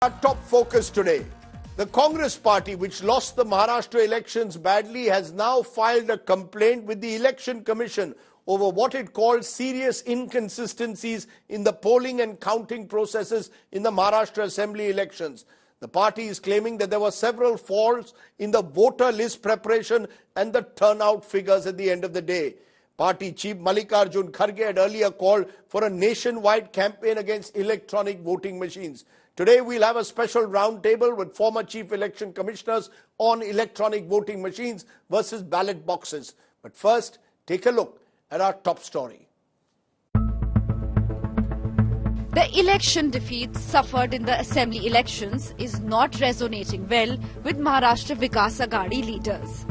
Our top focus today. The Congress party, which lost the Maharashtra elections badly, has now filed a complaint with the Election Commission over what it calls serious inconsistencies in the polling and counting processes in the Maharashtra Assembly elections. The party is claiming that there were several faults in the voter list preparation and the turnout figures at the end of the day. Party chief Mallikarjun Kharge had earlier called for a nationwide campaign against electronic voting machines. Today we'll have a special roundtable with former chief election commissioners on electronic voting machines versus ballot boxes. But first, take a look at our top story. The election defeat suffered in the assembly elections is not resonating well with Maharashtra Vikas Aghadi leaders.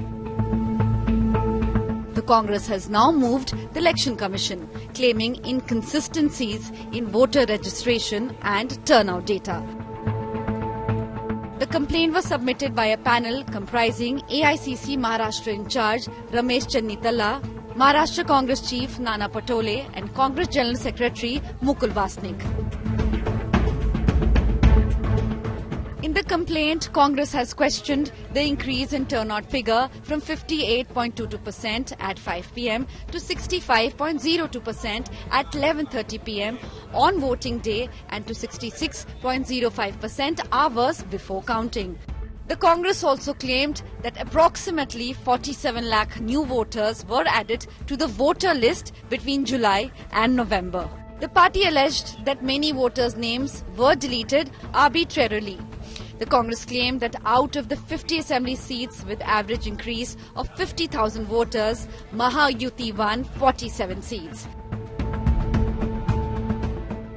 The Congress has now moved the Election Commission, claiming inconsistencies in voter registration and turnout data. The complaint was submitted by a panel comprising AICC Maharashtra in charge Ramesh Chennitala, Maharashtra Congress Chief Nana Patole and Congress General Secretary Mukul Vasnik. In the complaint, Congress has questioned the increase in turnout figure from 58.22% at 5 p.m. to 65.02% at 11:30 p.m. on voting day and to 66.05% hours before counting. The Congress also claimed that approximately 47 lakh new voters were added to the voter list between July and November. The party alleged that many voters' names were deleted arbitrarily. The Congress claimed that out of the 50 assembly seats with average increase of 50,000 voters, Mahayuti won 47 seats.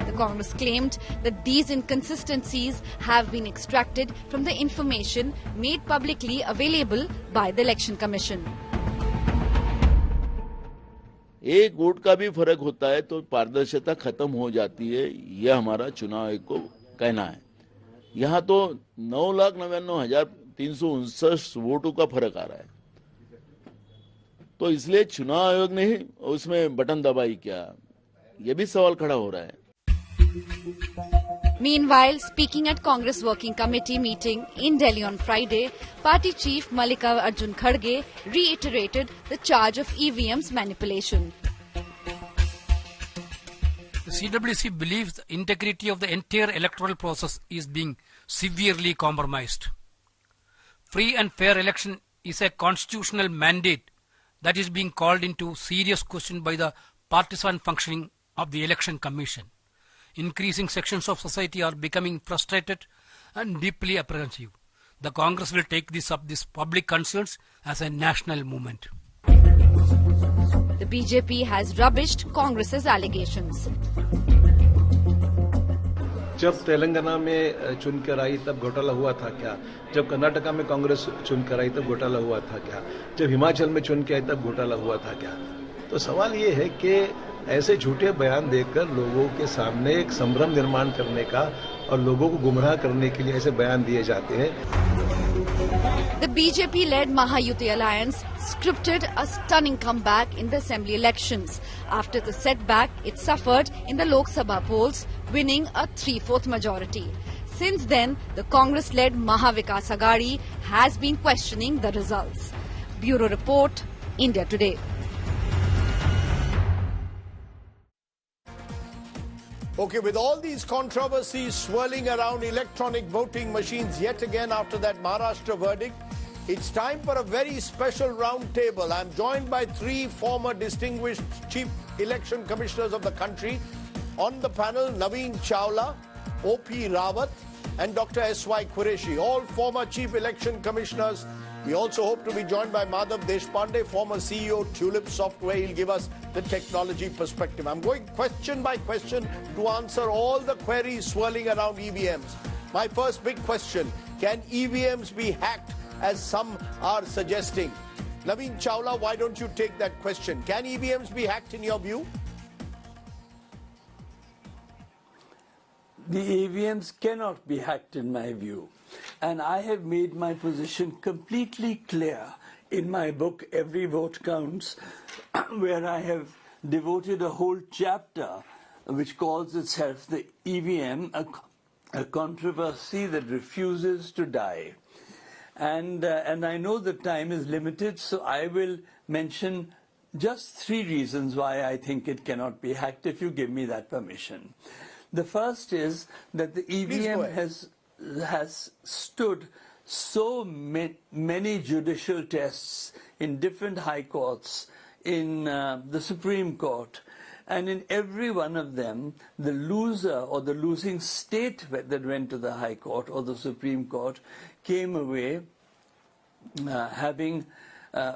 The Congress claimed that these inconsistencies have been extracted from the information made publicly available by the Election Commission. एक vote का भी फर्क होता है तो पारदर्शिता खत्म हो जाती है, यह हमारा चुनाव आयोग को कहना है। यहाँ तो 9,99,359 वोटों का फर्क आ रहा है, तो इसलिए चुनाव आयोग ने ही उसमें बटन दबाई क्या, ये भी सवाल खड़ा हो रहा है। Meanwhile, speaking at Congress Working Committee meeting in Delhi on Friday, Party Chief Mallikarjun Kharge reiterated the charge of EVM's manipulation. The CWC believes the integrity of the entire electoral process is being severely compromised. Free and fair election is a constitutional mandate that is being called into serious question by the partisan functioning of the Election Commission. Increasing sections of society are becoming frustrated and deeply apprehensive. The Congress will take this public concerns as a national movement. The BJP has rubbished Congress's allegations. जब तेलंगाना में चुनकर आई तब घोटाला हुआ था क्या? जब कर्नाटका में कांग्रेस चुनकर आई तब घोटाला हुआ था क्या? जब हिमाचल में चुन के आई तब घोटाला हुआ था क्या? तो सवाल ये है कि ऐसे झूठे बयान देकर लोगों के सामने एक संभ्रम निर्माण करने का और लोगों को गुमराह करने के लिए ऐसे बयान दिए जाते हैं। The BJP-led Mahayuti alliance scripted a stunning comeback in the assembly elections after the setback it suffered in the Lok Sabha polls, winning a 3/4 majority. Since then, the Congress-led Mahavikas Aghadi has been questioning the results. Bureau Report, India Today. Okay, with all these controversies swirling around electronic voting machines yet again after that Maharashtra verdict, it's time for a very special roundtable. I'm joined by three former distinguished chief election commissioners of the country. On the panel, Naveen Chawla, O.P. Rawat and Dr. S.Y. Qureshi, all former chief election commissioners. We also hope to be joined by Madhav Deshpande, former CEO Tulip Software. He'll give us the technology perspective. I'm going question by question to answer all the queries swirling around EVMs. My first big question, can EVMs be hacked as some are suggesting? Naveen Chawla, why don't you take that question? Can EVMs be hacked in your view? The EVMs cannot be hacked in my view. And I have made my position completely clear in my book, Every Vote Counts, where I have devoted a whole chapter which calls itself the EVM, a controversy that refuses to die. And I know the time is limited, so I will mention just 3 reasons why I think it cannot be hacked, if you give me that permission. The first is that the EVM has stood so many judicial tests in different high courts, in the Supreme Court, and in every one of them, the loser or the losing state that went to the High Court or the Supreme Court came away having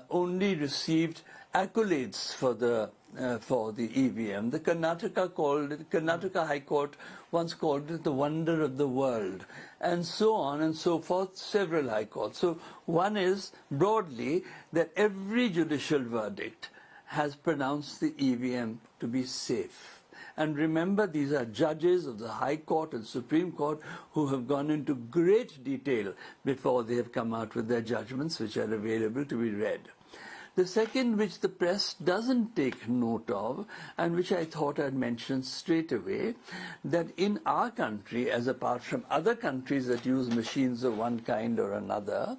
only received accolades for the EVM. The Karnataka High Court once called it the wonder of the world, and so on and so forth, several high courts. So one is, broadly, that every judicial verdict has pronounced the EVM to be safe. And remember, these are judges of the High Court and Supreme Court who have gone into great detail before they have come out with their judgments, which are available to be read. The second, which the press doesn't take note of, and which I thought I'd mention straight away, that in our country, as apart from other countries that use machines of one kind or another,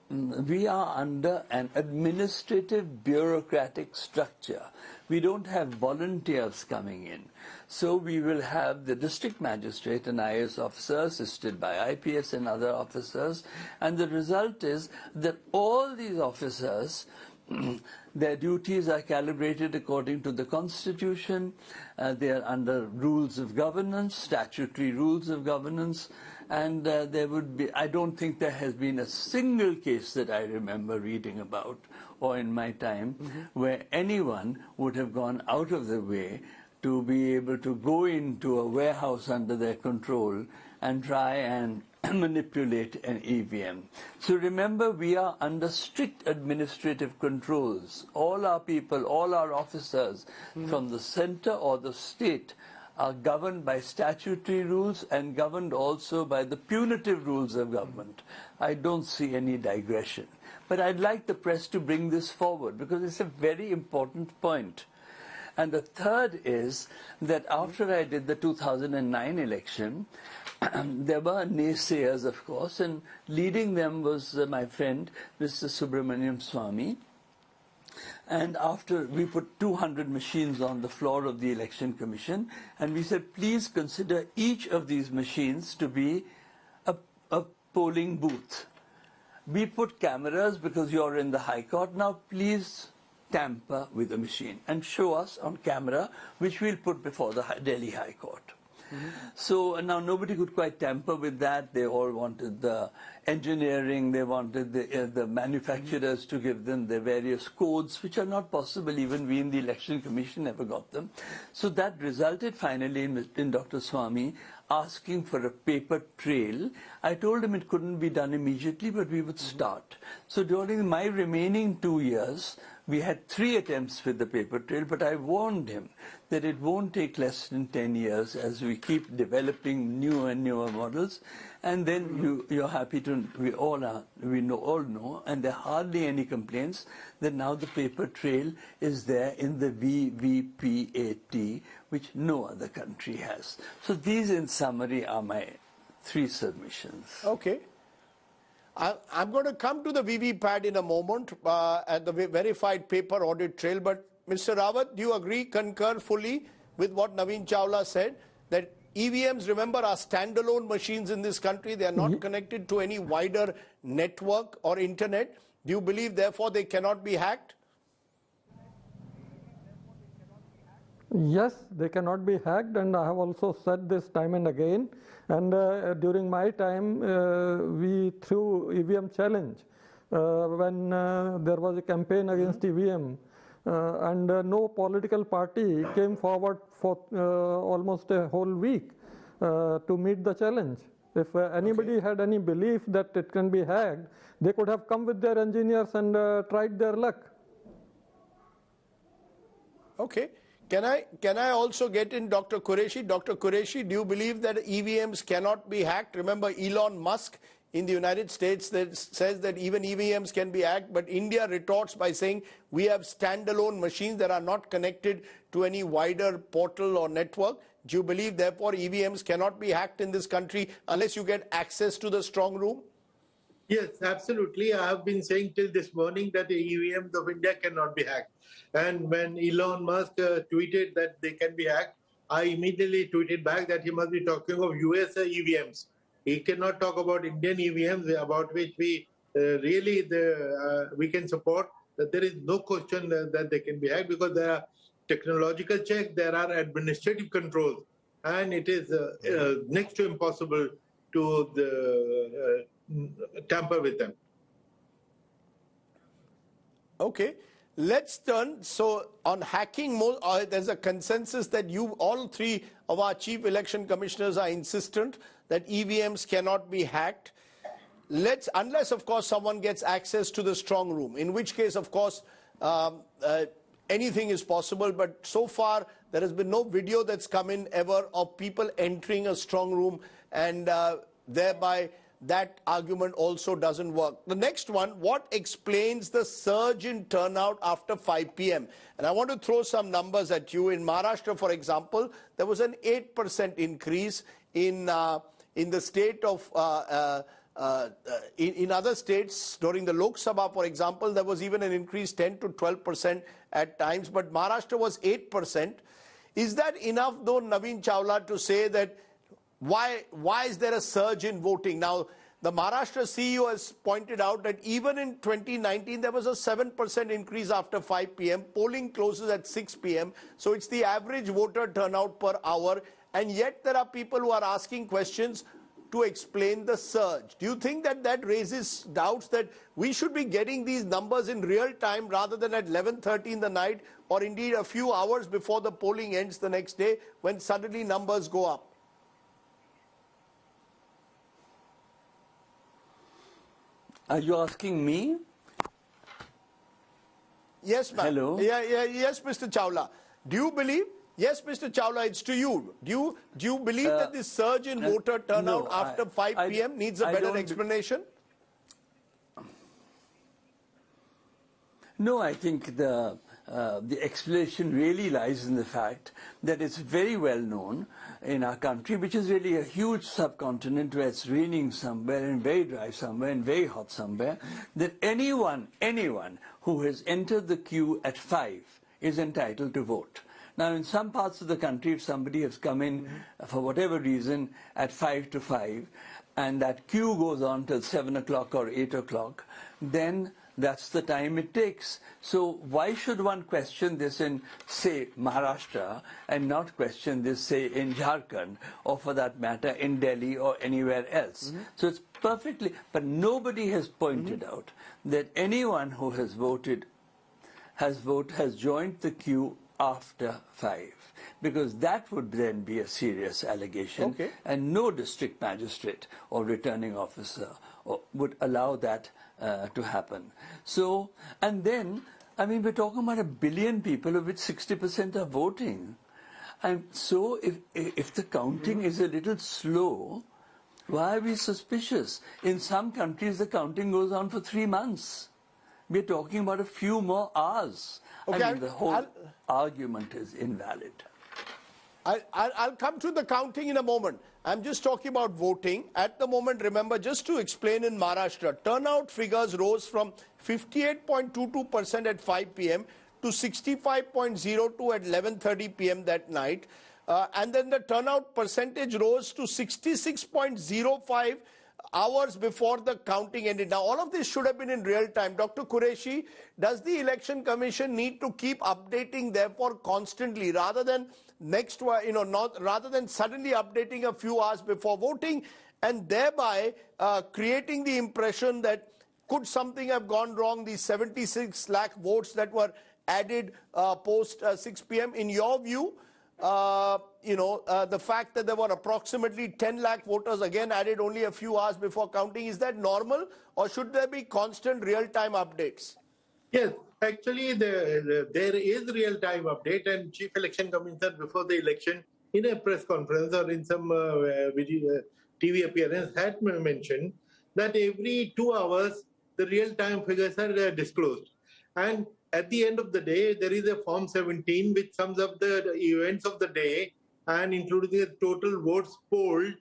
we are under an administrative bureaucratic structure. We don't have volunteers coming in. So we will have the district magistrate and IAS officer assisted by IPS and other officers. And the result is that all these officers, their duties are calibrated according to the Constitution. They are under rules of governance, statutory rules of governance. And there would be, I don't think there has been a single case that I remember reading about or in my time where anyone would have gone out of the way to be able to go into a warehouse under their control and try and manipulate an EVM. So remember, we are under strict administrative controls. All our people, all our officers from the center or the state are governed by statutory rules and governed also by the punitive rules of government. I don't see any digression. But I'd like the press to bring this forward because it's a very important point. And the third is that after I did the 2009 election, there were naysayers, of course, and leading them was my friend, Mr. Subramaniam Swamy. And after we put 200 machines on the floor of the Election Commission, and we said, please consider each of these machines to be a polling booth. We put cameras because you're in the High Court. Now please tamper with the machine and show us on camera, which we'll put before the Delhi High Court. So now nobody could quite tamper with that. They all wanted the engineering, they wanted the manufacturers to give them their various codes, which are not possible. Even we in the Election Commission never got them. So that resulted finally in Dr. Swamy asking for a paper trail. I told him it couldn't be done immediately, but we would start. So during my remaining 2 years, we had 3 attempts with the paper trail, but I warned him that it won't take less than 10 years as we keep developing newer and newer models. And then you're happy to, we all know, and there are hardly any complaints that now the paper trail is there in the VVPAT, which no other country has. So these, in summary, are my 3 submissions. Okay. I'm going to come to the VVPAT in a moment at the verified paper audit trail. But Mr. Rawat, do you agree, concur fully with what Naveen Chawla said, that EVMs, remember, are standalone machines in this country? They are not connected to any wider network or internet. Do you believe, therefore, they cannot be hacked? Yes, they cannot be hacked, and I have also said this time and again. And during my time, we threw EVM challenge when there was a campaign against EVM, and no political party came forward for almost a whole week to meet the challenge. If anybody had any belief that it can be hacked, they could have come with their engineers and tried their luck. Okay. Can I also get in Dr. Qureshi? Dr. Qureshi, do you believe that EVMs cannot be hacked? Remember, Elon Musk in the United States that says that even EVMs can be hacked, but India retorts by saying we have standalone machines that are not connected to any wider portal or network. Do you believe, therefore, EVMs cannot be hacked in this country unless you get access to the strong room? Yes, absolutely. I have been saying till this morning that the EVMs of India cannot be hacked. And when Elon Musk tweeted that they can be hacked, I immediately tweeted back that he must be talking of US EVMs. He cannot talk about Indian EVMs, about which we we can support. That there is no question that they can be hacked, because there are technological checks, there are administrative controls, and it is next to impossible to tamper with them. Okay, let's turn. So on hacking, there's a consensus that all three of our chief election commissioners are insistent that EVMs cannot be hacked. Unless, of course, someone gets access to the strong room, in which case, of course, anything is possible. But so far, there has been no video that's come in ever of people entering a strong room, and thereby that argument also doesn't work. The next one, what explains the surge in turnout after 5 p.m.? And I want to throw some numbers at you. In Maharashtra, for example, there was an 8% increase in the state of in other states. During the Lok Sabha, for example, there was even an increase 10 to 12% at times, but Maharashtra was 8%. Is that enough, though, Naveen Chawla, to say that why is there a surge in voting? Now, the Maharashtra CEO has pointed out that even in 2019, there was a 7% increase after 5 p.m. Polling closes at 6 p.m. So it's the average voter turnout per hour. And yet there are people who are asking questions to explain the surge. Do you think that raises doubts that we should be getting these numbers in real time rather than at 11:30 in the night, or indeed a few hours before the polling ends the next day, when suddenly numbers go up? Are you asking me? Yes, ma'am. Hello? Yes, Mr. Chawla. Do you believe? Yes, Mr. Chawla, it's to you. Do you believe that this surge in voter turnout after 5 p.m. needs a better explanation? No, I think the explanation really lies in the fact that it's very well known in our country, which is really a huge subcontinent where it's raining somewhere and very dry somewhere and very hot somewhere, that anyone who has entered the queue at 5 is entitled to vote. Now, in some parts of the country, if somebody has come in for whatever reason at 5 to 5, and that queue goes on till 7 o'clock or 8 o'clock, then that's the time it takes. So why should one question this in, say, Maharashtra, and not question this, say, in Jharkhand, or for that matter, in Delhi or anywhere else? So it's perfectly, but nobody has pointed out that anyone who has voted has joined the queue after 5, because that would then be a serious allegation, and no district magistrate or returning officer would allow that to happen. So, and then, I mean, we're talking about 1 billion people, of which 60% are voting. And so if the counting is a little slow, why are we suspicious? In some countries, the counting goes on for 3 months. We're talking about a few more hours. Okay, I mean, the whole argument is invalid. I'll come to the counting in a moment. I'm just talking about voting. At the moment, remember, just to explain, in Maharashtra, turnout figures rose from 58.22% at 5 p.m. to 65.02 at 11:30 p.m. that night. And then the turnout percentage rose to 66.05 hours before the counting ended. Now, all of this should have been in real time. Dr. Qureshi, does the Election Commission need to keep updating, therefore, constantly, rather than rather than suddenly updating a few hours before voting, and thereby creating the impression that could something have gone wrong? These 76 lakh votes that were added post 6 p.m. In your view, the fact that there were approximately 10 lakh voters again added only a few hours before counting, is that normal, or should there be constant real-time updates? Yes, actually there is real-time update, and Chief Election Commissioner before the election in a press conference or in some TV appearance had mentioned that every 2 hours the real-time figures are disclosed. And at the end of the day, there is a Form 17 which sums up the events of the day and including the total votes polled,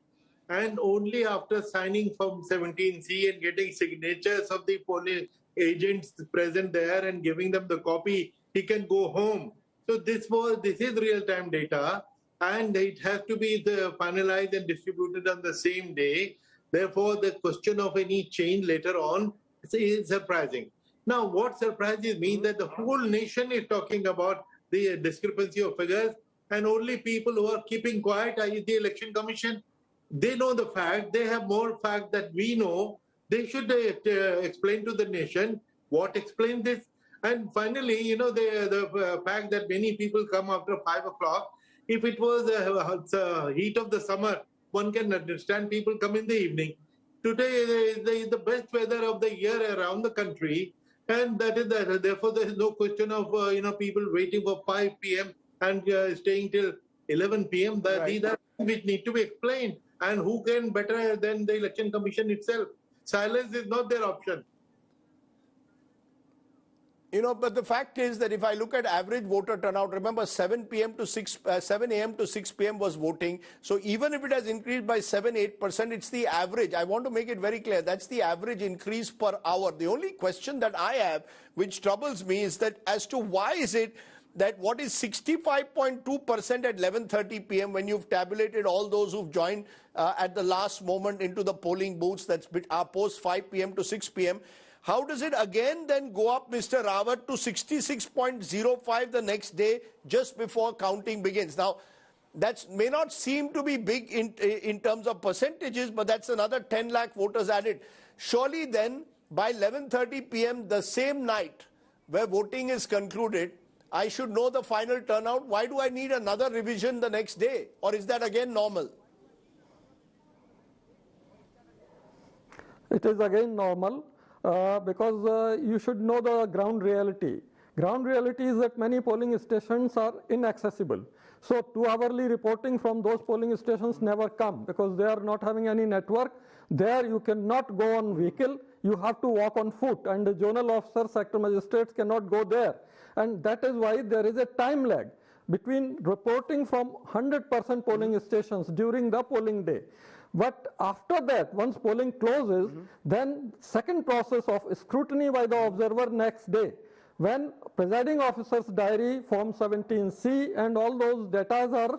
and only after signing Form 17C and getting signatures of the polling agents present there and giving them the copy, he can go home. So this is real-time data, and it has to be finalized and distributed on the same day. Therefore, the question of any change later on is surprising. Now, what surprises me is that the whole nation is talking about the discrepancy of figures, and only people who are keeping quiet are the Election Commission. They know the fact. They have more fact that we know. They should explain to the nation what explains this. And finally, the fact that many people come after 5 o'clock, if it was the heat of the summer, one can understand people come in the evening. Today is the best weather of the year around the country, and therefore there is no question of people waiting for 5 p.m. and staying till 11 p.m. These are things which need to be explained. And who can better than the Election Commission itself? Silence is not their option. But the fact is that if I look at average voter turnout, remember 7 a.m. to 6 p.m. was voting. So even if it has increased by 7-8%, it's the average. I want to make it very clear. That's the average increase per hour. The only question that I have, which troubles me, is that as to why is it that what is 65.2% at 11:30 p.m. when you've tabulated all those who've joined at the last moment into the polling booths, that's post 5 p.m. to 6 p.m., how does it again then go up, Mr. Rawat, to 66.05 the next day just before counting begins? Now, that may not seem to be big in terms of percentages, but that's another 10 lakh voters added. Surely then, by 11:30 p.m. the same night where voting is concluded, I should know the final turnout. Why do I need another revision the next day? Or is that again normal? It is again normal because you should know the ground reality. Ground reality is that many polling stations are inaccessible. So 2-hourly reporting from those polling stations never come because they are not having any network. There you cannot go on vehicle. You have to walk on foot, and the zonal officers, sector magistrates cannot go there. And that is why there is a time lag between reporting from 100% polling stations during the polling day. But after that, once polling closes, then second process of scrutiny by the observer next day, when presiding officer's diary, Form 17C, and all those data are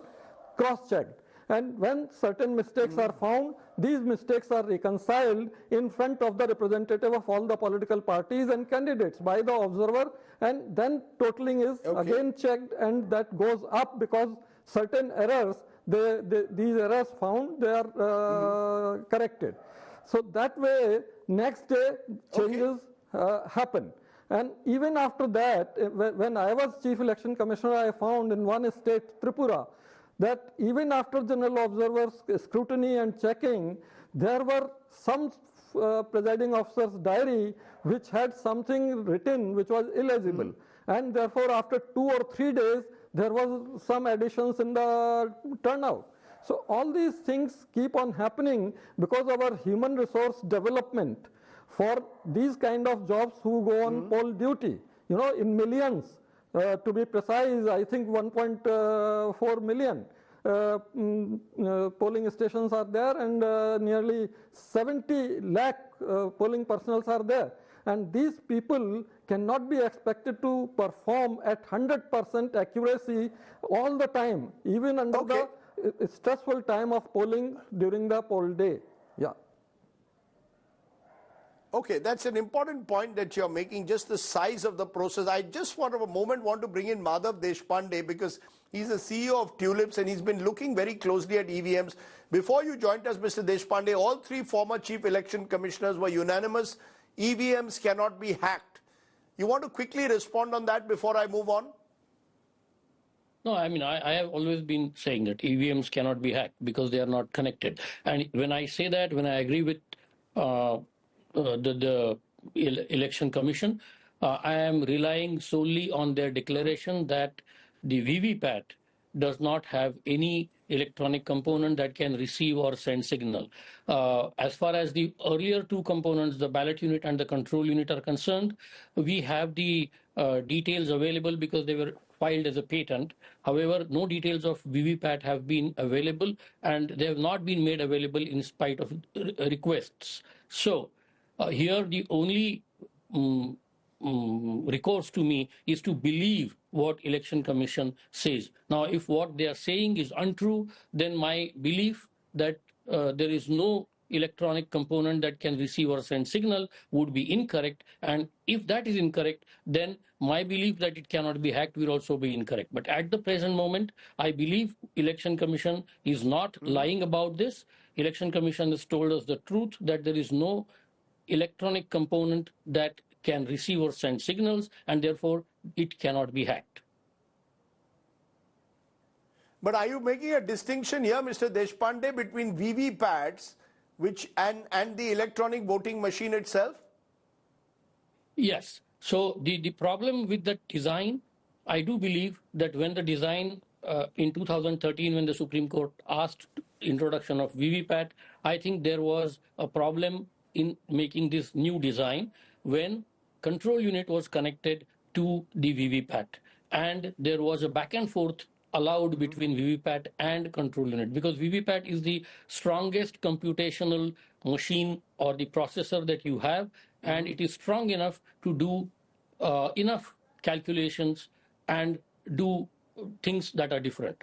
cross-checked. And when certain mistakes are found, these mistakes are reconciled in front of the representative of all the political parties and candidates by the observer, and then totaling is again checked, and that goes up because certain errors, these errors found, they are corrected. So that way, next day changes happen. And even after that, when I was Chief Election Commissioner, I found in one state, Tripura, that even after general observers scrutiny and checking, there were some presiding officer's diary which had something written which was illegible. And therefore, after 2 or 3 days, there was some additions in the turnout. So all these things keep on happening because of our human resource development for these kind of jobs who go on poll duty, in millions. To be precise, I think 1.4 million polling stations are there, and nearly 70 lakh polling personnel are there. And these people cannot be expected to perform at 100% accuracy all the time, even under the stressful time of polling during the poll day. Yeah. Okay, that's an important point that you're making, just the size of the process. I just want to bring in Madhav Deshpande because he's the CEO of Tulips and he's been looking very closely at EVMs. Before you joined us, Mr. Deshpande, all 3 former chief election commissioners were unanimous. EVMs cannot be hacked. You want to quickly respond on that before I move on? No, I mean, I have always been saying that EVMs cannot be hacked because they are not connected. And when I say that, when I agree with the Election Commission, I am relying solely on their declaration that the VVPAT does not have any electronic component that can receive or send signal. As far as the earlier 2 components, the ballot unit and the control unit are concerned, we have the details available because they were filed as a patent. However, no details of VVPAT have been available, and they have not been made available in spite of requests. So here the only recourse to me is to believe what Election Commission says. Now, if what they are saying is untrue, then my belief that there is no electronic component that can receive or send signal would be incorrect. And if that is incorrect, then my belief that it cannot be hacked will also be incorrect. But at the present moment, I believe Election Commission is not lying about this. Election Commission has told us the truth that there is no electronic component that can receive or send signals, and therefore it cannot be hacked. But are you making a distinction here, Mr. Deshpande, between VVPATs and the electronic voting machine itself? Yes. So the problem with the design, I do believe that when the design in 2013, when the Supreme Court asked introduction of VVPAT, I think there was a problem in making this new design when control unit was connected to the VVPAT, and there was a back and forth allowed between VVPAT and control unit, because VVPAT is the strongest computational machine or the processor that you have, and it is strong enough to do enough calculations and do things that are different.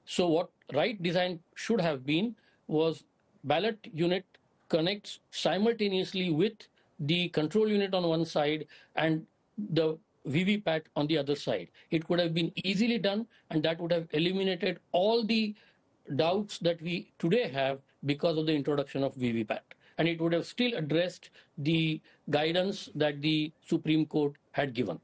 So what right design should have been was ballot unit connects simultaneously with the control unit on one side and the VVPAT on the other side. It could have been easily done, and that would have eliminated all the doubts that we today have because of the introduction of VVPAT. And it would have still addressed the guidance that the Supreme Court had given.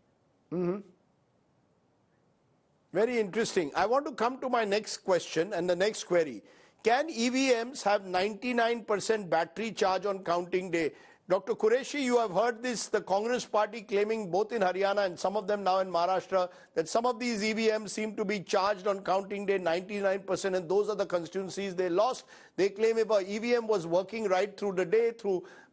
Very interesting. I want to come to my next question and the next query. Can EVMs have 99% battery charge on counting day? Dr. Qureshi, you have heard this, the Congress party claiming both in Haryana and some of them now in Maharashtra that some of these EVMs seem to be charged on counting day 99%, and those are the constituencies they lost. They claim if a EVM was working right through the day,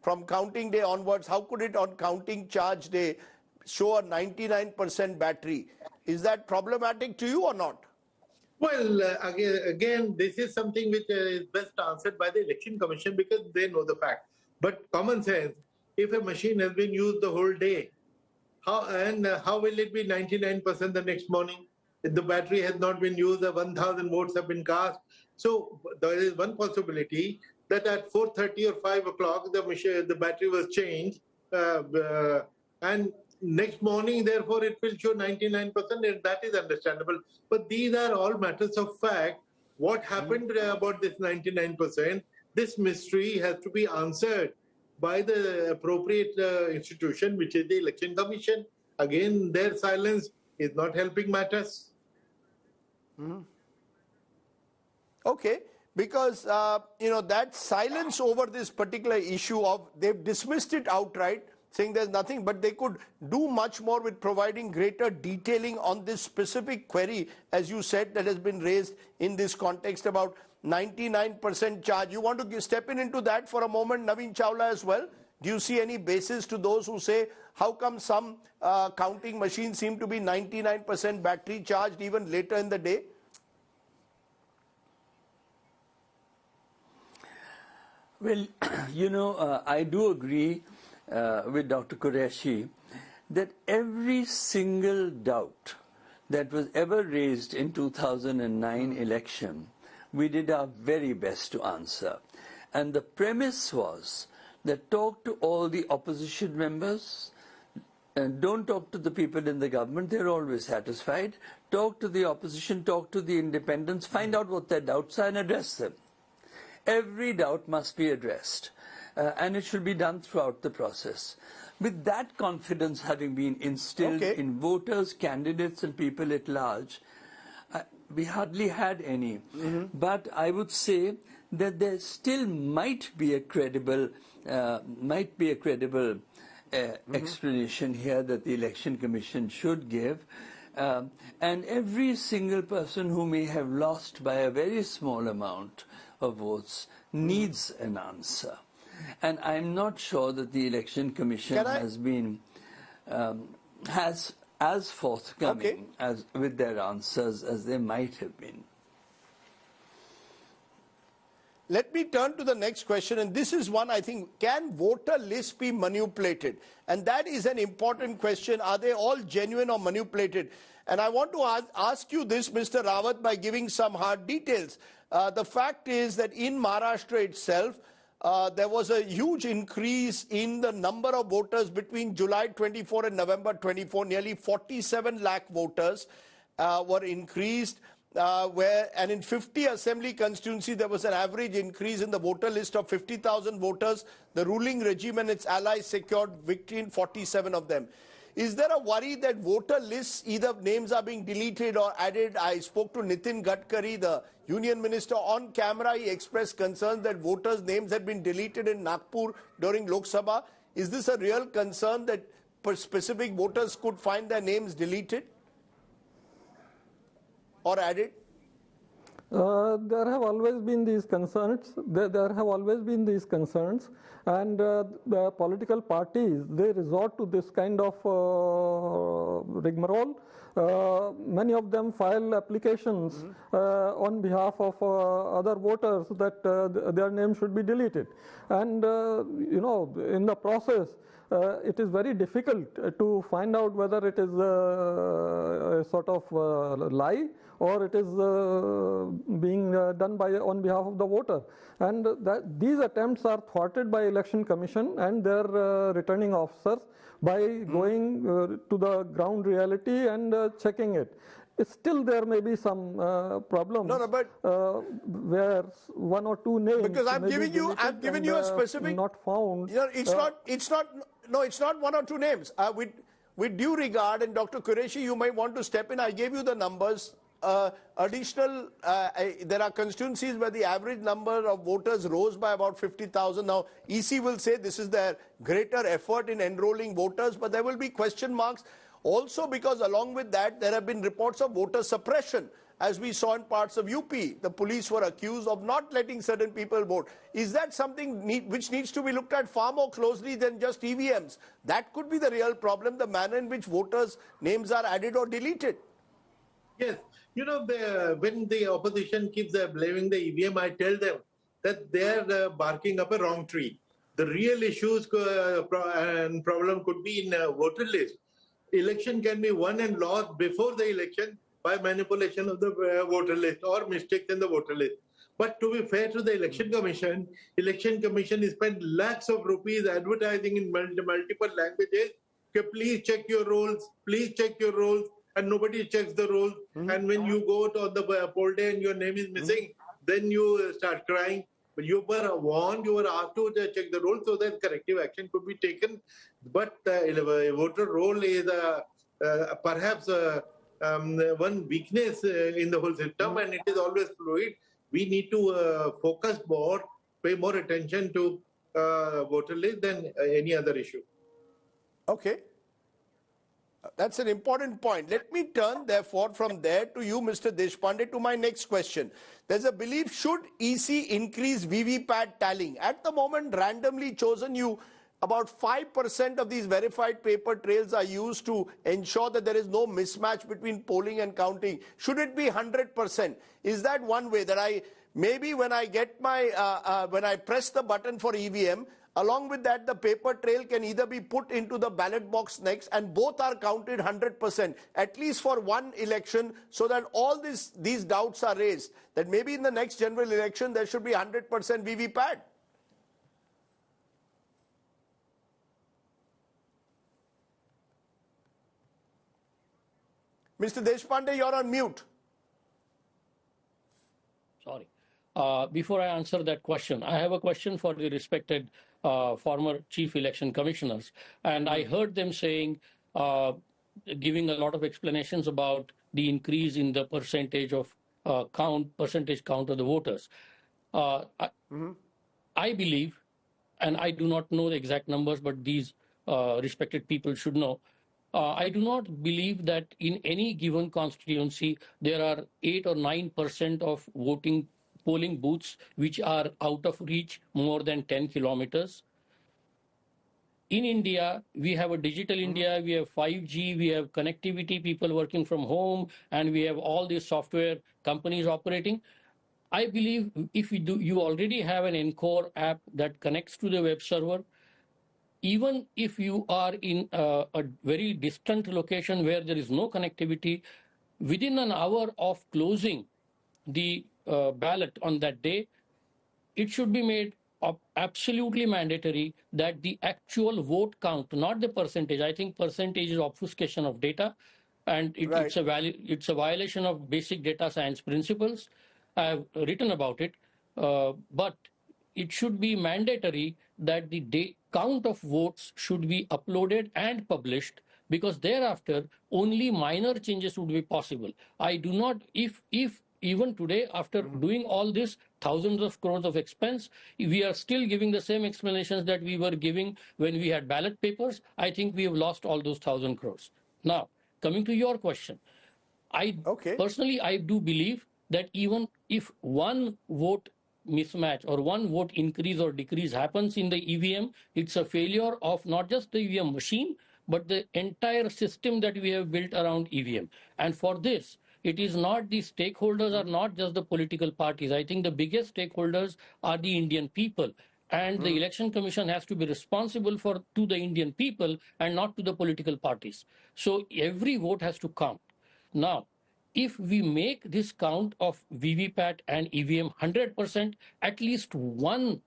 from counting day onwards, how could it on counting charge day show a 99% battery? Is that problematic to you or not? Well, again, this is something which is best answered by the Election Commission because they know the fact. But common sense, if a machine has been used the whole day, how will it be 99% the next morning? If the battery has not been used, 1,000 votes have been cast. So there is one possibility that at 4:30 or 5 o'clock, the battery was changed, and next morning, therefore, it will show 99%, and that is understandable. But these are all matters of fact. What happened about this 99%? This mystery has to be answered by the appropriate institution, which is the Election Commission. Again, their silence is not helping matters. Okay, because, that silence over this particular issue they've dismissed it outright, saying there's nothing, but they could do much more with providing greater detailing on this specific query, as you said, that has been raised in this context about 99% charge. You want to step into that for a moment, Naveen Chawla, as well? Do you see any basis to those who say, how come some counting machines seem to be 99% battery charged even later in the day? Well, I do agree with Dr. Qureshi that every single doubt that was ever raised in 2009 election, we did our very best to answer. And the premise was that talk to all the opposition members, and don't talk to the people in the government, they're always satisfied. Talk to the opposition, talk to the independents, find out what their doubts are and address them. Every doubt must be addressed. And it should be done throughout the process. With that confidence having been instilled in voters, candidates and people at large, we hardly had any. But I would say that there still might be a credible explanation here that the Election Commission should give. And every single person who may have lost by a very small amount of votes needs an answer. And I'm not sure that the Election Commission has as forthcoming as with their answers as they might have been. Let me turn to the next question, and this is one I think, can voter lists be manipulated? And that is an important question. Are they all genuine or manipulated? And I want to ask you this, Mr. Rawat, by giving some hard details. The fact is that in Maharashtra itself, there was a huge increase in the number of voters between July 24 and November 24. Nearly 47 lakh voters were increased. And in 50 assembly constituencies, there was an average increase in the voter list of 50,000 voters. The ruling regime and its allies secured victory in 47 of them. Is there a worry that voter lists, either names are being deleted or added? I spoke to Nitin Gadkari, the union minister, on camera. He expressed concerns that voters' names had been deleted in Nagpur during Lok Sabha. Is this a real concern that specific voters could find their names deleted or added? There have always been these concerns. There have always been these concerns, and the political parties, they resort to this kind of rigmarole. Many of them file applications on behalf of other voters that their name should be deleted, and in the process, it is very difficult to find out whether it is a sort of lie or it is being done on behalf of the voter. And these attempts are thwarted by Election Commission and their returning officers by going to the ground reality and checking it. Still, there may be some problems where one or two names. Because I'm giving you a specific. Not found. It's not one or two names. With due regard, and Dr. Qureshi, you might want to step in. I gave you the numbers. There are constituencies where the average number of voters rose by about 50,000. Now, EC will say this is their greater effort in enrolling voters, but there will be question marks. Also, because along with that, there have been reports of voter suppression, as we saw in parts of UP. The police were accused of not letting certain people vote. Is that something which needs to be looked at far more closely than just EVMs? That could be the real problem, the manner in which voters' names are added or deleted. Yes. When the opposition keeps blaming the EVM, I tell them that they are barking up a wrong tree. The real issues and problem could be in voter list. Election can be won and lost before the election by manipulation of the voter list or mistakes in the voter list. But to be fair to the Election Commission has spent lakhs of rupees advertising in multiple languages. Okay, please check your rolls, and nobody checks the rolls. And when you go to the poll day and your name is missing, then you start crying. But you were warned, you were asked to check the roll so that corrective action could be taken. But voter roll is perhaps one weakness in the whole system, and it is always fluid. We need to focus more, pay more attention to voter list than any other issue. Okay. That's an important point. Let me turn, therefore, from there to you, Mr. Deshpande, to my next question. There's a belief, should EC increase VVPAT tallying? At the moment, randomly chosen, about 5% of these verified paper trails are used to ensure that there is no mismatch between polling and counting. Should it be 100%? Is that one way that maybe when I get when I press the button for EVM, along with that, the paper trail can either be put into the ballot box next, and both are counted 100%, at least for one election, so that all these doubts are raised, that maybe in the next general election, there should be 100% VVPAT. Mr. Deshpande, you're on mute. Sorry. Before I answer that question, I have a question for the respected former chief election commissioners. And I heard them saying, giving a lot of explanations about the increase in the percentage of percentage count of the voters. I believe, and I do not know the exact numbers, but these respected people should know, I do not believe that in any given constituency there are 8 or 9% of polling booths which are out of reach more than 10 kilometers. in India, we have a digital India, we have 5G, we have connectivity, people working from home, and we have all these software companies operating. I believe if you already have an Encore app that connects to the web server, even if you are in a very distant location where there is no connectivity, within an hour of closing the ballot on that day, it should be made absolutely mandatory that the actual vote count, not the percentage. I think percentage is obfuscation of data, and it's a violation of basic data science principles. I have written about it, but it should be mandatory that the count of votes should be uploaded and published, because thereafter only minor changes would be possible. I do not, if even today, after doing all this, thousands of crores of expense, we are still giving the same explanations that we were giving when we had ballot papers. I think we have lost all those 1,000 crores. Now, coming to your question, personally, I do believe that even if one vote mismatch or one vote increase or decrease happens in the EVM, it's a failure of not just the EVM machine, but the entire system that we have built around EVM. And for this, it is not the stakeholders are not just the political parties. I think the biggest stakeholders are the Indian people. And the Election Commission has to be responsible to the Indian people and not to the political parties. So every vote has to count. Now, if we make this count of VVPAT and EVM 100%, at least one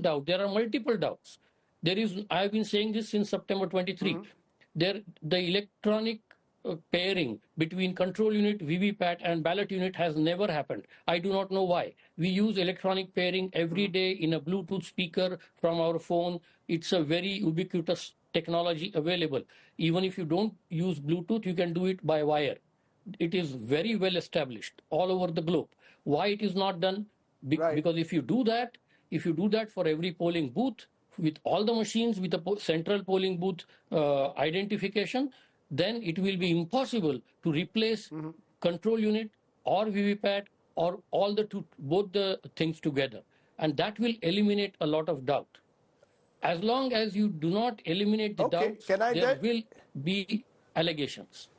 doubt, there are multiple doubts. I have been saying this since September 23. The electronic pairing between control unit, VVPAT and ballot unit has never happened. I do not know why. We use electronic pairing every day in a Bluetooth speaker from our phone. It's a very ubiquitous technology available. Even if you don't use Bluetooth, you can do it by wire. It is very well established all over the globe. Why it is not done? Because if you do that for every polling booth, with all the machines with a central polling booth identification, then it will be impossible to replace control unit or VVPAT or both the things together. And that will eliminate a lot of doubt. As long as you do not eliminate the doubts, there will be allegations.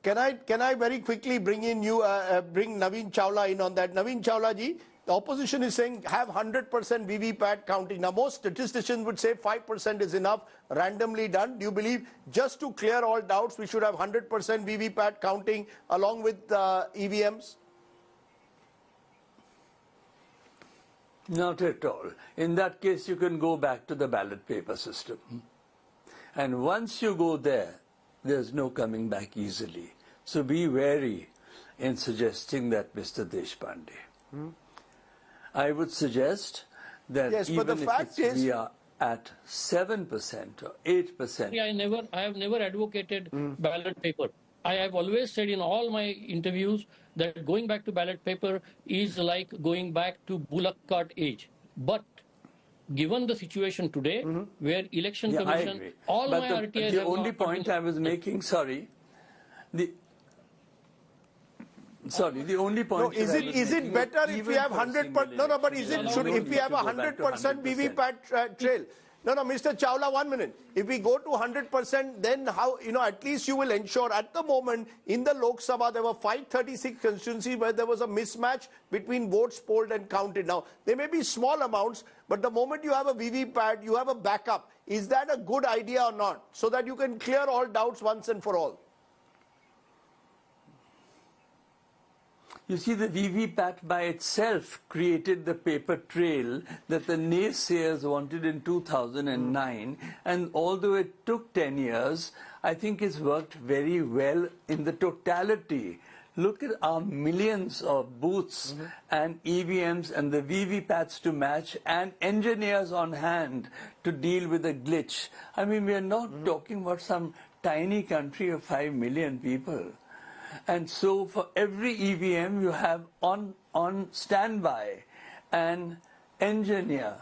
Can I very quickly bring Naveen Chawla in on that? Naveen Chawla ji, the opposition is saying have 100% VVPAT counting. Now, most statisticians would say 5% is enough, randomly done. Do you believe, just to clear all doubts, we should have 100% VVPAT counting along with EVMs? Not at all. In that case, you can go back to the ballot paper system. And once you go there, there's no coming back easily. So be wary in suggesting that, Mr. Deshpande. I would suggest that even if we are at 7% or 8%. I have never advocated ballot paper. I have always said in all my interviews that going back to ballot paper is like going back to bullock cart age. But given the situation today, where Election Commission, all my RTIs the only point I was making, the only point. No, is it better if we have 100%? No, but if we have a 100% VVPAT trail? No, Mr. Chawla, 1 minute. If we go to 100%, then how, at least you will ensure. At the moment, in the Lok Sabha, there were 536 constituencies where there was a mismatch between votes polled and counted. Now, there may be small amounts, but the moment you have a VVPAT, you have a backup. Is that a good idea or not? So that you can clear all doubts once and for all. You see, the VVPAT by itself created the paper trail that the naysayers wanted in 2009. And although it took 10 years, I think it's worked very well in the totality. Look at our millions of booths and EVMs and the VVPATs to match and engineers on hand to deal with a glitch. I mean, we are not talking about some tiny country of 5 million people. And so for every EVM, you have on standby an engineer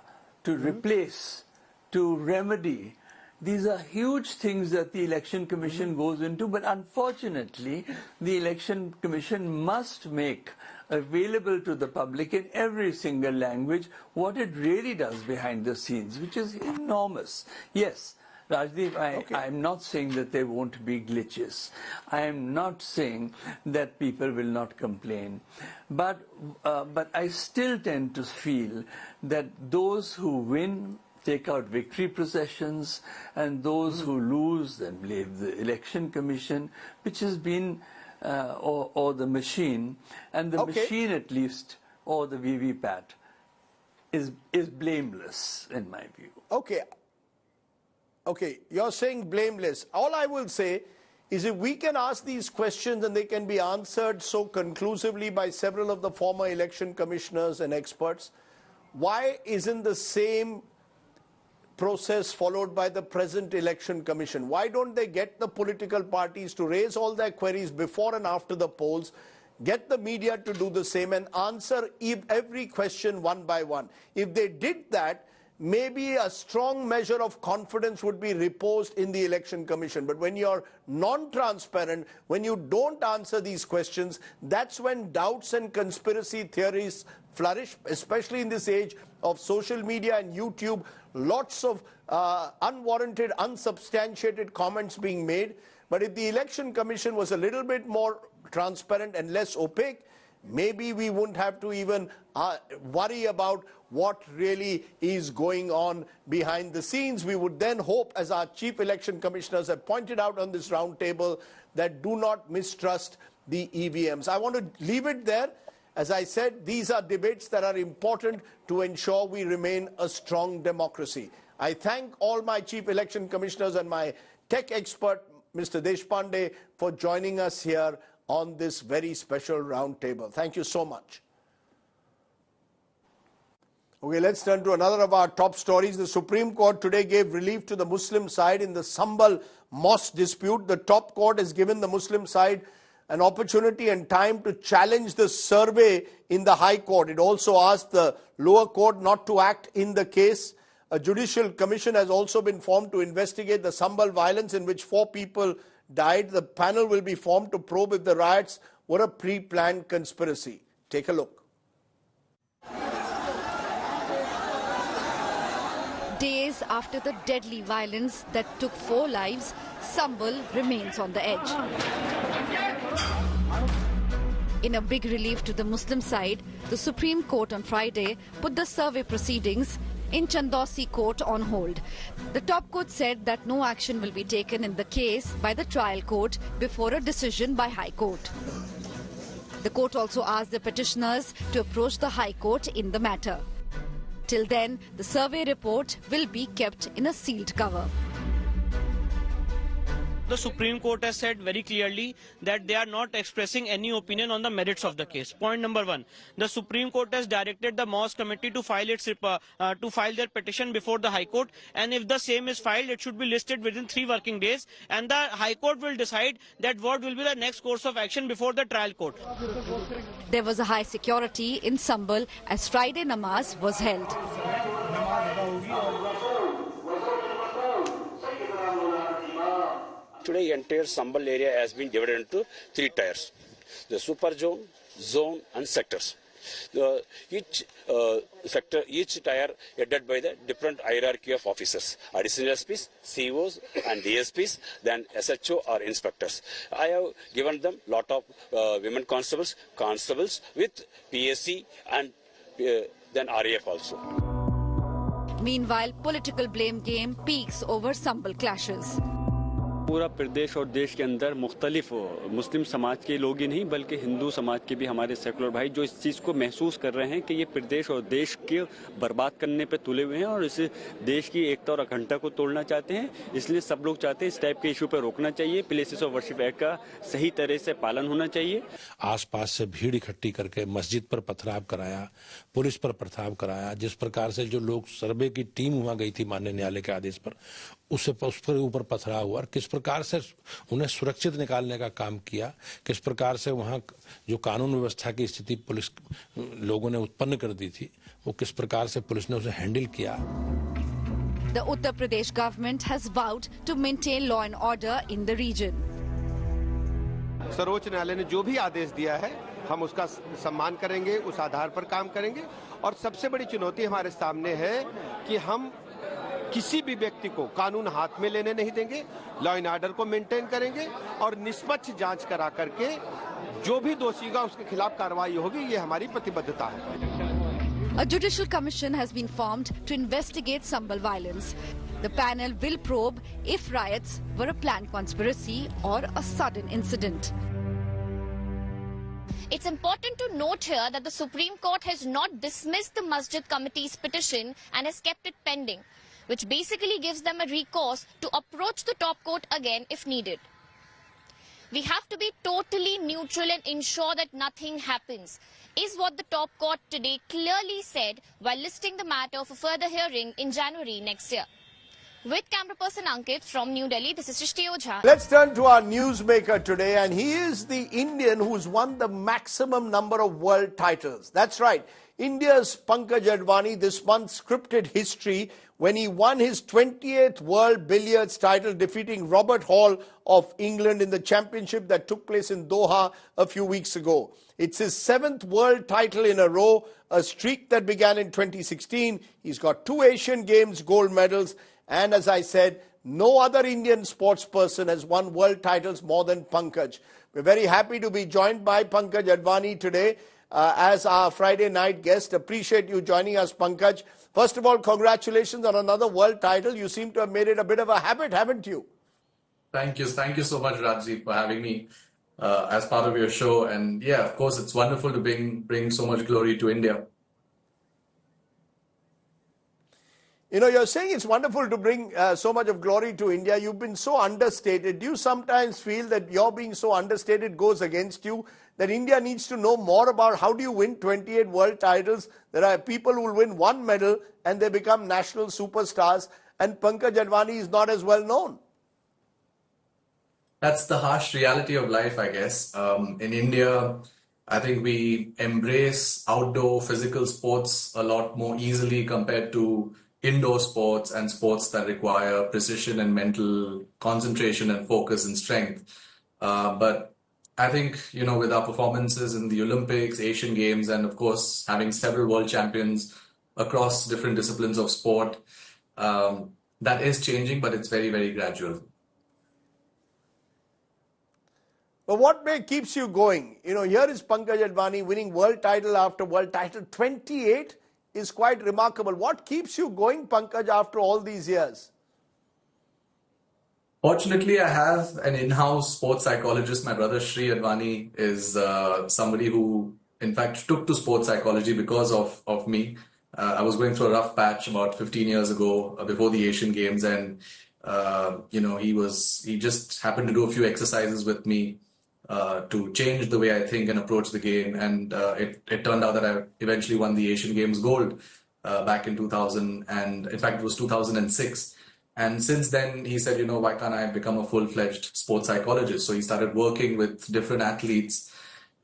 to replace, to remedy. These are huge things that the Election Commission goes into, but unfortunately, the Election Commission must make available to the public in every single language what it really does behind the scenes, which is enormous. Yes, Rajdeep, I'm not saying that there won't be glitches. I am not saying that people will not complain. But I still tend to feel that those who win take out victory processions, and those who lose then blame the election commission, which has been, or the machine, and the machine at least, or the VVPAT, is blameless in my view. Okay, you're saying blameless. All I will say is if we can ask these questions and they can be answered so conclusively by several of the former election commissioners and experts, why isn't the same process followed by the present election commission? Why don't they get the political parties to raise all their queries before and after the polls, get the media to do the same and answer every question one by one? If they did that, maybe a strong measure of confidence would be reposed in the election commission. But when you're non-transparent, when you don't answer these questions, that's when doubts and conspiracy theories flourish, especially in this age of social media and YouTube. Lots of unwarranted, unsubstantiated comments being made. But if the election commission was a little bit more transparent and less opaque, maybe we wouldn't have to even worry about what really is going on behind the scenes. We would then hope, as our chief election commissioners have pointed out on this roundtable, that do not mistrust the EVMs. I want to leave it there. As I said, these are debates that are important to ensure we remain a strong democracy. I thank all my chief election commissioners and my tech expert, Mr. Deshpande, for joining us here on this very special roundtable. Thank you so much. Okay, let's turn to another of our top stories. The Supreme Court today gave relief to the Muslim side in the Sambhal mosque dispute. The top court has given the Muslim side an opportunity and time to challenge the survey in the High Court. It also asked the lower court not to act in the case. A judicial commission has also been formed to investigate the Sambhal violence in which 4 people died. The panel will be formed to probe if the riots were a pre-planned conspiracy. Take a look. Days after the deadly violence that took 4 lives, Sambhal remains on the edge. In a big relief to the Muslim side, the Supreme Court on Friday put the survey proceedings in Chandosi Court on hold. The top court said that no action will be taken in the case by the trial court before a decision by High Court. The court also asked the petitioners to approach the High Court in the matter. Till then, the survey report will be kept in a sealed cover. The Supreme Court has said very clearly that they are not expressing any opinion on the merits of the case. Point number 1, the Supreme Court has directed the Mosque Committee to file their petition before the High Court, and if the same is filed, it should be listed within 3 working days, and the High Court will decide that what will be the next course of action before the trial court. There was a high security in Sambhal as Friday namaz was held. Today, entire Sambhal area has been divided into 3 tiers: the super zone, zone, and sectors. Each sector, each tier headed by the different hierarchy of officers: additional SPs, COs, and DSPs, then SHO or inspectors. I have given them lot of women constables with PSC and then RAF also. Meanwhile, political blame game peaks over Sambhal clashes. पूरा प्रदेश और देश के अंदर मुख्तलिफ मुस्लिम समाज के लोग ही नहीं बल्कि हिंदू समाज के भी हमारे सेकुलर भाई जो इस चीज़ को महसूस कर रहे हैं कि ये प्रदेश और देश के बर्बाद करने पे तुले हुए हैं और इस देश की एकता और अखंडता को तोड़ना चाहते हैं। इसलिए सब लोग चाहते हैं इस टाइप के इशू पर रोकना चाहिए। प्लेसेस ऑफ वर्शिप एक्ट का सही तरह से पालन होना चाहिए। आसपास से भीड़ इकट्ठी करके मस्जिद पर पथराव कराया, पुलिस पर पथराव कराया। जिस प्रकार से जो लोग सर्वे की टीम वहां गई थी माननीय न्यायालय के आदेश पर, उस पर ऊपर पथराव हुआ और किस प्रकार से उन्हें सुरक्षित निकालने का काम किया, किस प्रकार से वहां जो कानून व्यवस्था की स्थिति पुलिस लोगों ने उत्पन्न कर दी थी, वो किस प्रकार से पुलिस ने उसे हैंडल किया। The Uttar Pradesh government has vowed to maintain law and order in the region. सर्वोच्च न्यायालय ने जो भी आदेश दिया है हम उसका सम्मान करेंगे, उस आधार पर काम करेंगे। और सबसे बड़ी चुनौती हमारे सामने है कि हम किसी भी व्यक्ति को कानून हाथ में लेने नहीं देंगे, लॉ एंड ऑर्डर को मेंटेन करेंगे और निष्पक्ष जांच करा करके जो भी दोषी होगा उसके खिलाफ कार्रवाई होगी, ये हमारी प्रतिबद्धता है। A judicial commission has been formed to investigate Sambhal violence. The panel will probe if riots were a planned conspiracy or a sudden incident. It's important to note here that the Supreme Court has not dismissed the Masjid Committee's petition and has kept it pending, which basically gives them a recourse to approach the top court again if needed. We have to be totally neutral and ensure that nothing happens, is what the top court today clearly said while listing the matter for further hearing in January next year. With camera person Ankit from New Delhi, this is Shrishti Ojha. Let's turn to our newsmaker today, and he is the Indian who's won the maximum number of world titles. That's right. India's Pankaj Advani this month scripted history when he won his 28th World Billiards title, defeating Robert Hall of England in the championship that took place in Doha a few weeks ago. It's his 7th world title in a row, a streak that began in 2016. He's got 2 Asian Games gold medals, and as I said, no other Indian sports person has won world titles more than Pankaj. We're very happy to be joined by Pankaj Advani today as our Friday night guest. Appreciate you joining us, Pankaj. First of all, congratulations on another world title. You seem to have made it a bit of a habit, haven't you? Thank you. Thank you so much, Rajdeep, for having me as part of your show. And yeah, of course, it's wonderful to bring so much glory to India. You know, you're saying it's wonderful to bring so much of glory to India. You've been so understated. Do you sometimes feel that your being so understated goes against you? That India needs to know more about how do you win 28 world titles? There are people who will win 1 medal and they become national superstars, and Pankaj Advani is not as well known. That's the harsh reality of life, I guess. In India, I think we embrace outdoor physical sports a lot more easily compared to indoor sports and sports that require precision and mental concentration and focus and strength. But I think, you know, with our performances in the Olympics, Asian Games, and of course, having several world champions across different disciplines of sport, that is changing, but it's very, very gradual. But what keeps you going? You know, here is Pankaj Advani winning world title after world title. 28 is quite remarkable. What keeps you going, Pankaj, after all these years? Fortunately, I have an in-house sports psychologist. My brother Sri Advani is somebody who, in fact, took to sports psychology because of me. I was going through a rough patch about 15 years ago before the Asian Games, and you know, he just happened to do a few exercises with me to change the way I think and approach the game, and it turned out that I eventually won the Asian Games gold back in 2000, and in fact it was 2006. And since then, he said, you know, why can't I become a full-fledged sports psychologist? So he started working with different athletes.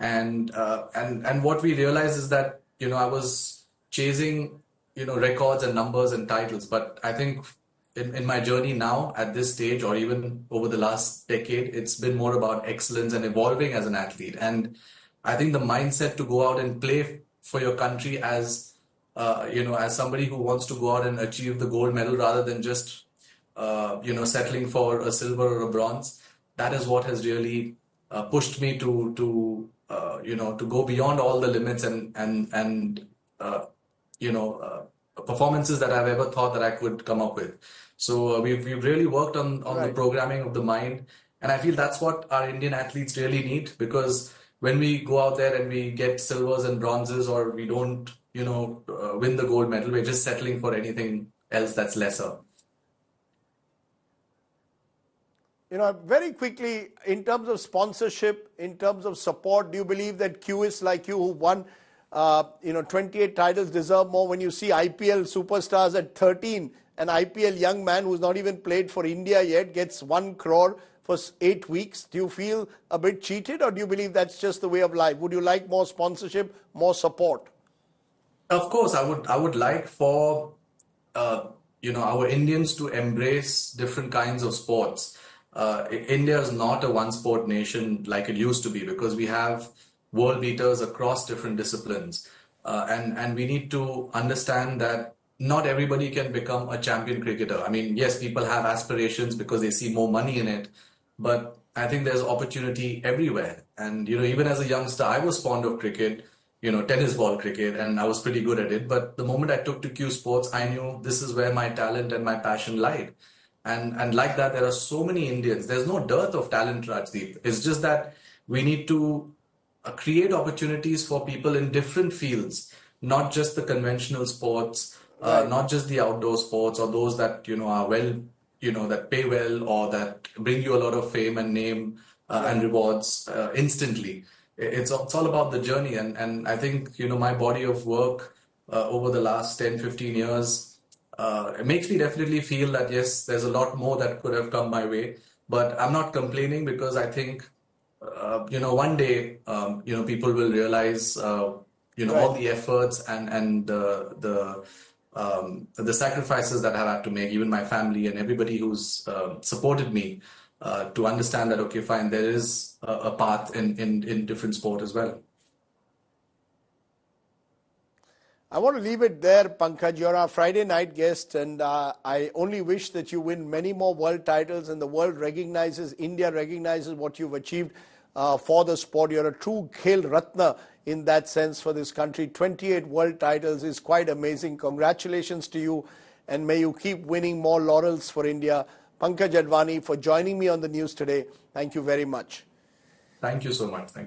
And what we realized is that, you know, I was chasing, you know, records and numbers and titles. But I think in my journey now at this stage, or even over the last decade, it's been more about excellence and evolving as an athlete. And I think the mindset to go out and play for your country as, you know, as somebody who wants to go out and achieve the gold medal rather than just you know, settling for a silver or a bronze. That is what has really pushed me to you know, to go beyond all the limits and you know, performances that I've ever thought that I could come up with. So we've really worked on the programming of the mind, and I feel that's what our Indian athletes really need, because when we go out there and we get silvers and bronzes, or we don't, you know, win the gold medal, we're just settling for anything else that's lesser. You know, very quickly, in terms of sponsorship, in terms of support, do you believe that QS like you who won, you know, 28 titles deserve more? When you see IPL superstars at 13, an IPL young man who's not even played for India yet gets 1 crore for 8 weeks, do you feel a bit cheated, or do you believe that's just the way of life? Would you like more sponsorship, more support? Of course, I would like for, you know, our Indians to embrace different kinds of sports. India is not a one-sport nation like it used to be, because we have world beaters across different disciplines. And we need to understand that not everybody can become a champion cricketer. I mean, yes, people have aspirations because they see more money in it, but I think there's opportunity everywhere. And, even as a youngster, I was fond of cricket, tennis ball cricket, and I was pretty good at it. But the moment I took to Q Sports, I knew this is where my talent and my passion lied. And like that, there are so many Indians. There's no dearth of talent, Rajdeep. It's just that we need to create opportunities for people in different fields, not just the conventional sports, not just the outdoor sports or those that, are well, that pay well or that bring you a lot of fame and name and rewards instantly. It's all about the journey. And I think, my body of work over the last 10, 15 years, it makes me definitely feel that, yes, there's a lot more that could have come my way. But I'm not complaining because I think, one day, people will realize, all the efforts and the sacrifices that I've had to make, even my family and everybody who's supported me to understand that, okay, fine, there is a path in different sport as well. I want to leave it there, Pankaj. You're our Friday night guest, and I only wish that you win many more world titles and the world recognizes, India recognizes what you've achieved for the sport. You're a true Khel Ratna in that sense for this country. 28 world titles is quite amazing. Congratulations to you, and may you keep winning more laurels for India. Pankaj Advani, for joining me on the news today. Thank you very much. Thank you so much. Thank you.